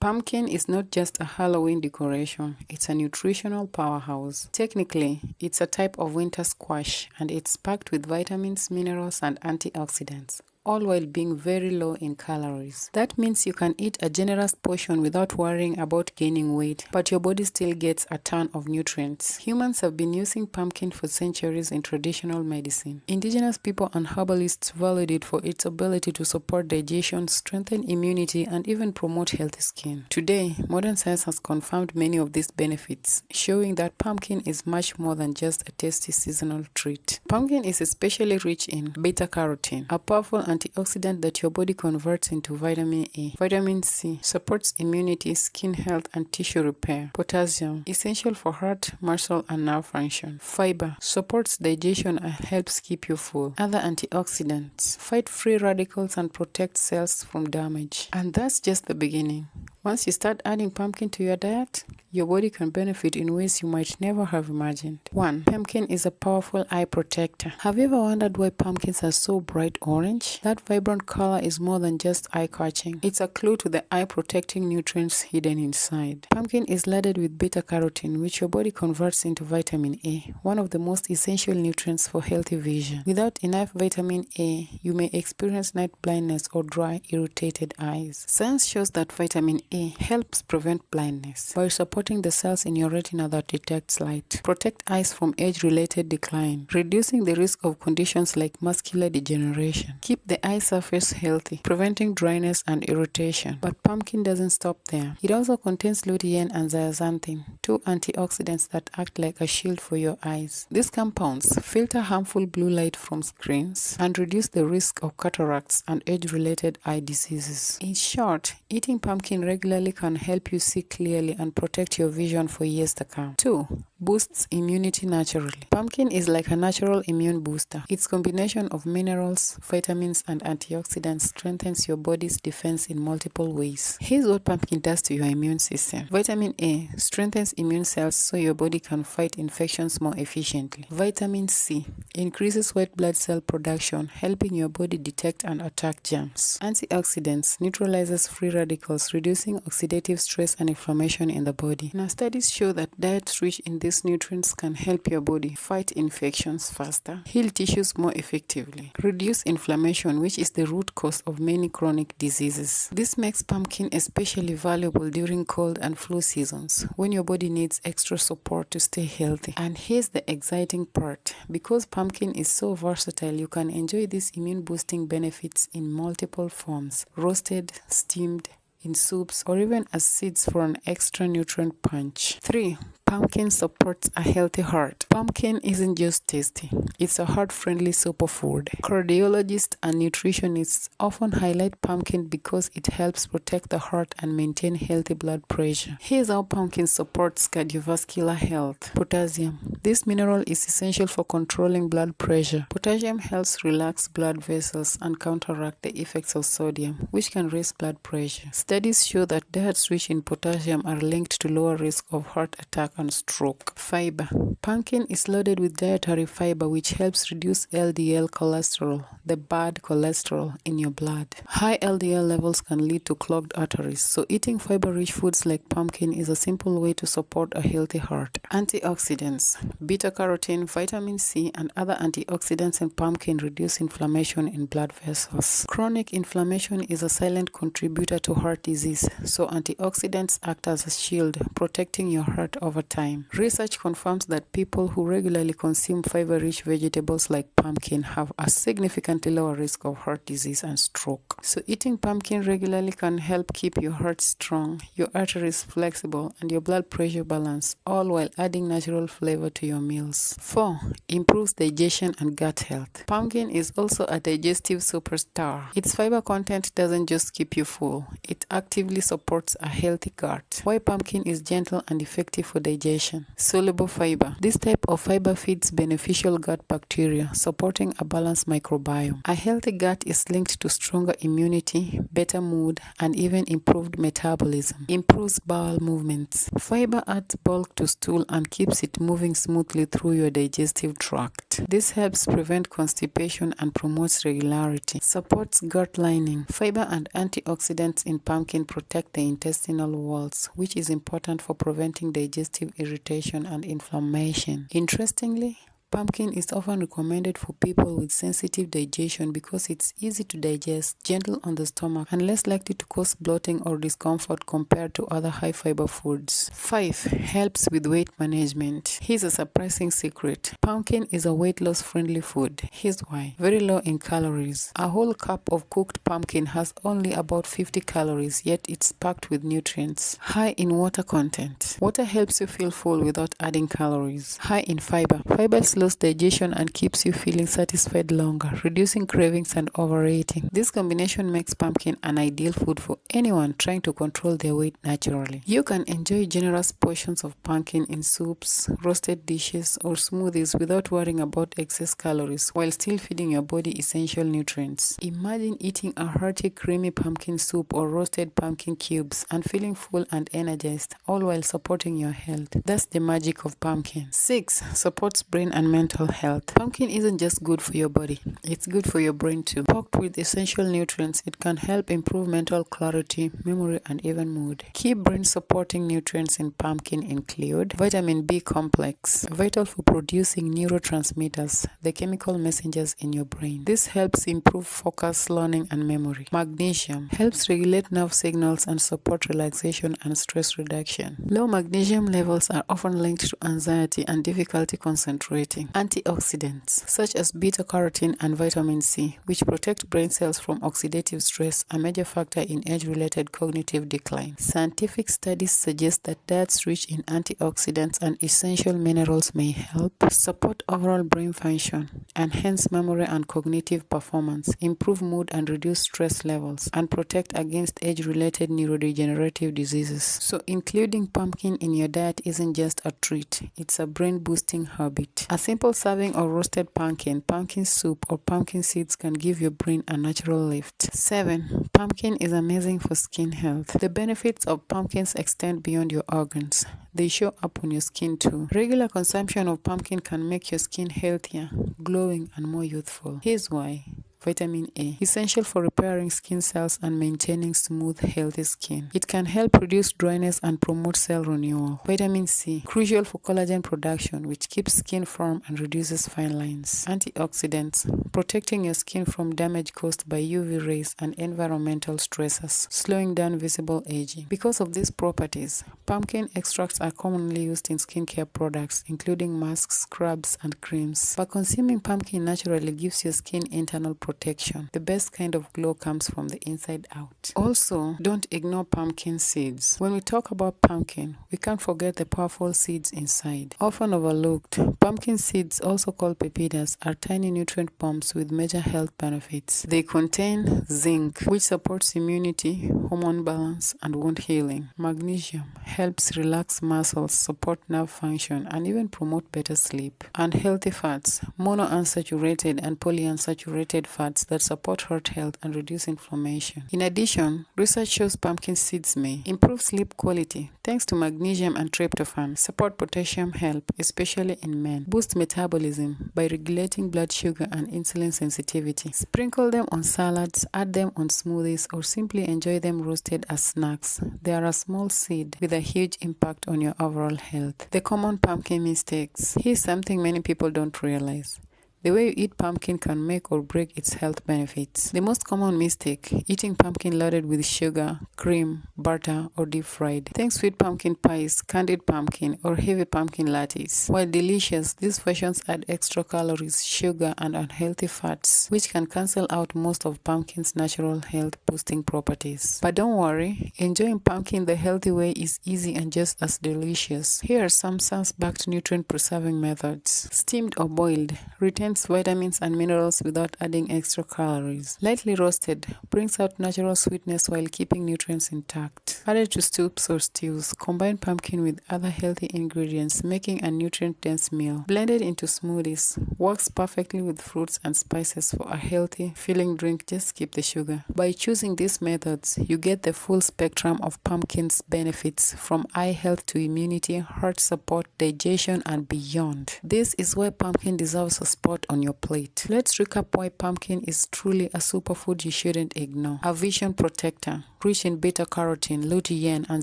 Pumpkin is not just a Halloween decoration, it's a nutritional powerhouse. Technically, it's a type of winter squash and it's packed with vitamins, minerals, and antioxidants, all while being very low in calories. That means you can eat a generous portion without worrying about gaining weight, but your body still gets a ton of nutrients. Humans have been using pumpkin for centuries in traditional medicine. Indigenous people and herbalists valued it for its ability to support digestion, strengthen immunity, and even promote healthy skin. Today, modern science has confirmed many of these benefits, showing that pumpkin is much more than just a tasty seasonal treat. Pumpkin is especially rich in beta-carotene, a powerful antioxidant that your body converts into vitamin A. Vitamin C supports immunity, skin health, and tissue repair. Potassium, essential for heart, muscle, and nerve function. Fiber supports digestion and helps keep you full. Other antioxidants fight free radicals and protect cells from damage. And that's just the beginning. Once you start adding pumpkin to your diet, your body can benefit in ways you might never have imagined. 1. Pumpkin is a powerful eye protector. Have you ever wondered why pumpkins are so bright orange? That vibrant color is more than just eye-catching. It's a clue to the eye-protecting nutrients hidden inside. Pumpkin is loaded with beta-carotene, which your body converts into vitamin A, one of the most essential nutrients for healthy vision. Without enough vitamin A, you may experience night blindness or dry, irritated eyes. Science shows that vitamin A helps prevent blindness by supporting the cells in your retina that detects light, protect eyes from age-related decline, reducing the risk of conditions like macular degeneration, keep the eye surface healthy, preventing dryness and irritation. But pumpkin doesn't stop there. It also contains lutein and zeaxanthin, two antioxidants that act like a shield for your eyes. These compounds filter harmful blue light from screens and reduce the risk of cataracts and age-related eye diseases. In short, eating pumpkin regularly can help you see clearly and protect your vision for years to come. 2. Boosts immunity naturally. Pumpkin is like a natural immune booster. Its combination of minerals, vitamins, and antioxidants strengthens your body's defense in multiple ways. Here's what pumpkin does to your immune system. Vitamin A strengthens immune cells so your body can fight infections more efficiently. Vitamin C increases white blood cell production, helping your body detect and attack germs. Antioxidants neutralizes free radicals, reducing oxidative stress and inflammation in the body. Now, studies show that diets rich in these nutrients can help your body fight infections faster, heal tissues more effectively, reduce inflammation, which is the root cause of many chronic diseases. This makes pumpkin especially valuable during cold and flu seasons, when your body needs extra support to stay healthy. And here's the exciting part. Because pumpkin is so versatile, you can enjoy these immune-boosting benefits in multiple forms: roasted, steamed, in soups, or even as seeds for an extra nutrient punch. 3. Pumpkin supports a healthy heart. Pumpkin isn't just tasty, it's a heart-friendly superfood. Cardiologists and nutritionists often highlight pumpkin because it helps protect the heart and maintain healthy blood pressure. Here's how pumpkin supports cardiovascular health. Potassium. This mineral is essential for controlling blood pressure. Potassium helps relax blood vessels and counteract the effects of sodium, which can raise blood pressure. Studies show that diets rich in potassium are linked to lower risk of heart attack and stroke. Fiber. Pumpkin is loaded with dietary fiber, which helps reduce LDL cholesterol, the bad cholesterol in your blood. High LDL levels can lead to clogged arteries, so eating fiber-rich foods like pumpkin is a simple way to support a healthy heart. Antioxidants. Beta-carotene, vitamin C, and other antioxidants in pumpkin reduce inflammation in blood vessels. Chronic inflammation is a silent contributor to heart disease, so antioxidants act as a shield, protecting your heart over time. Research confirms that people who regularly consume fiber-rich vegetables like pumpkin have a significantly lower risk of heart disease and stroke. So eating pumpkin regularly can help keep your heart strong, your arteries flexible, and your blood pressure balanced, all while adding natural flavor to your meals. 4. Improves digestion and gut health. Pumpkin is also a digestive superstar. Its fiber content doesn't just keep you full, it actively supports a healthy gut. Why pumpkin is gentle and effective for digestion digestion. Soluble fiber. This type of fiber feeds beneficial gut bacteria, supporting a balanced microbiome. A healthy gut is linked to stronger immunity, better mood, and even improved metabolism. Improves bowel movements. Fiber adds bulk to stool and keeps it moving smoothly through your digestive tract. This helps prevent constipation and promotes regularity. Supports gut lining. Fiber and antioxidants in pumpkin protect the intestinal walls, which is important for preventing digestive irritation and inflammation. Interestingly, pumpkin is often recommended for people with sensitive digestion because it's easy to digest, gentle on the stomach, and less likely to cause bloating or discomfort compared to other high-fiber foods. 5. Helps with weight management. Here's a surprising secret. Pumpkin is a weight loss friendly food. Here's why. Very low in calories. A whole cup of cooked pumpkin has only about 50 calories, yet it's packed with nutrients. High in water content. Water helps you feel full without adding calories. High in fiber. Fiber slows digestion and keeps you feeling satisfied longer, reducing cravings and overeating. This combination makes pumpkin an ideal food for anyone trying to control their weight naturally. You can enjoy generous portions of pumpkin in soups, roasted dishes, or smoothies without worrying about excess calories while still feeding your body essential nutrients. Imagine eating a hearty, creamy pumpkin soup or roasted pumpkin cubes and feeling full and energized, all while supporting your health. That's the magic of pumpkin. 6. Supports brain and mental health. Pumpkin isn't just good for your body, it's good for your brain too. Packed with essential nutrients, it can help improve mental clarity, memory, and even mood. Key brain supporting nutrients in pumpkin include vitamin B complex, vital for producing neurotransmitters, the chemical messengers in your brain. This helps improve focus, learning, and memory. Magnesium helps regulate nerve signals and support relaxation and stress reduction. Low magnesium levels are often linked to anxiety and difficulty concentrating. Antioxidants such as beta-carotene and vitamin C, which protect brain cells from oxidative stress, a major factor in age-related cognitive decline. Scientific studies suggest that diets rich in antioxidants and essential minerals may help support overall brain function, enhance memory and cognitive performance, improve mood and reduce stress levels, and protect against age-related neurodegenerative diseases. So including pumpkin in your diet isn't just a treat, it's a brain-boosting habit. A simple serving of roasted pumpkin, pumpkin soup, or pumpkin seeds can give your brain a natural lift. 7. Pumpkin is amazing for skin health. The benefits of pumpkins extend beyond your organs. They show up on your skin too. Regular consumption of pumpkin can make your skin healthier, glowing, and more youthful. Here's why. Vitamin A, essential for repairing skin cells and maintaining smooth, healthy skin. It can help reduce dryness and promote cell renewal. Vitamin C, crucial for collagen production, which keeps skin firm and reduces fine lines. Antioxidants, protecting your skin from damage caused by UV rays and environmental stressors, slowing down visible aging. Because of these properties, pumpkin extracts are commonly used in skincare products, including masks, scrubs, and creams. But consuming pumpkin naturally gives your skin internal protection. The best kind of glow comes from the inside out. Also, don't ignore pumpkin seeds. When we talk about pumpkin, we can't forget the powerful seeds inside. Often overlooked, pumpkin seeds, also called pepitas, are tiny nutrient bombs with major health benefits. They contain zinc, which supports immunity, hormone balance, and wound healing. Magnesium helps relax muscles, support nerve function, and even promote better sleep. And healthy fats, monounsaturated and polyunsaturated fats that support heart health and reduce inflammation. In addition, research shows pumpkin seeds may improve sleep quality thanks to magnesium and tryptophan, support potassium health, especially in men, boost metabolism by regulating blood sugar and insulin sensitivity. Sprinkle them on salads, add them on smoothies, or simply enjoy them roasted as snacks. They are a small seed with a huge impact on your overall health. The common pumpkin mistakes. Here's something many people don't realize. The way you eat pumpkin can make or break its health benefits. The most common mistake, eating pumpkin loaded with sugar, cream, butter, or deep fried. Think sweet pumpkin pies, candied pumpkin, or heavy pumpkin lattes. While delicious, these versions add extra calories, sugar, and unhealthy fats, which can cancel out most of pumpkin's natural health-boosting properties. But don't worry, enjoying pumpkin the healthy way is easy and just as delicious. Here are some science-backed nutrient-preserving methods. Steamed or boiled, retain enhance vitamins and minerals without adding extra calories. Lightly roasted brings out natural sweetness while keeping nutrients intact. Added to soups or stews, combine pumpkin with other healthy ingredients, making a nutrient-dense meal. Blended into smoothies, works perfectly with fruits and spices for a healthy, filling drink. Just skip the sugar. By choosing these methods, you get the full spectrum of pumpkin's benefits, from eye health to immunity, heart support, digestion, and beyond. This is why pumpkin deserves a spot on your plate. Let's recap why pumpkin is truly a superfood you shouldn't ignore. A vision protector, rich in beta-carotene, lutein, and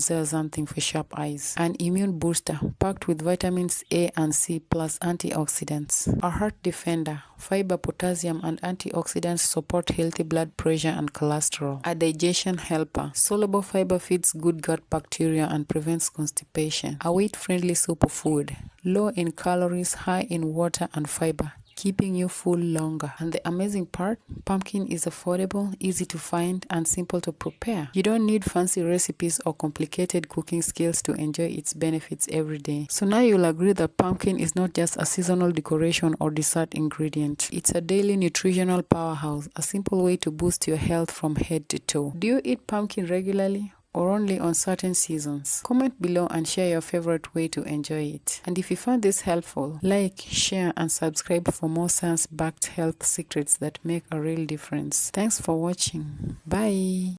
zeaxanthin for sharp eyes. An immune booster, packed with vitamins A and C plus antioxidants. A heart defender, fiber, potassium, and antioxidants support healthy blood pressure and cholesterol. A digestion helper, soluble fiber feeds good gut bacteria and prevents constipation. A weight-friendly superfood, low in calories, high in water and fiber, keeping you full longer. And the amazing part, pumpkin is affordable, easy to find, and simple to prepare. You don't need fancy recipes or complicated cooking skills to enjoy its benefits every day. So now you'll agree that pumpkin is not just a seasonal decoration or dessert ingredient. It's a daily nutritional powerhouse, a simple way to boost your health from head to toe. Do you eat pumpkin regularly, or only on certain seasons? Comment below and share your favorite way to enjoy it. And if you found this helpful, like, share, and subscribe for more science-backed health secrets that make a real difference. Thanks for watching. Bye.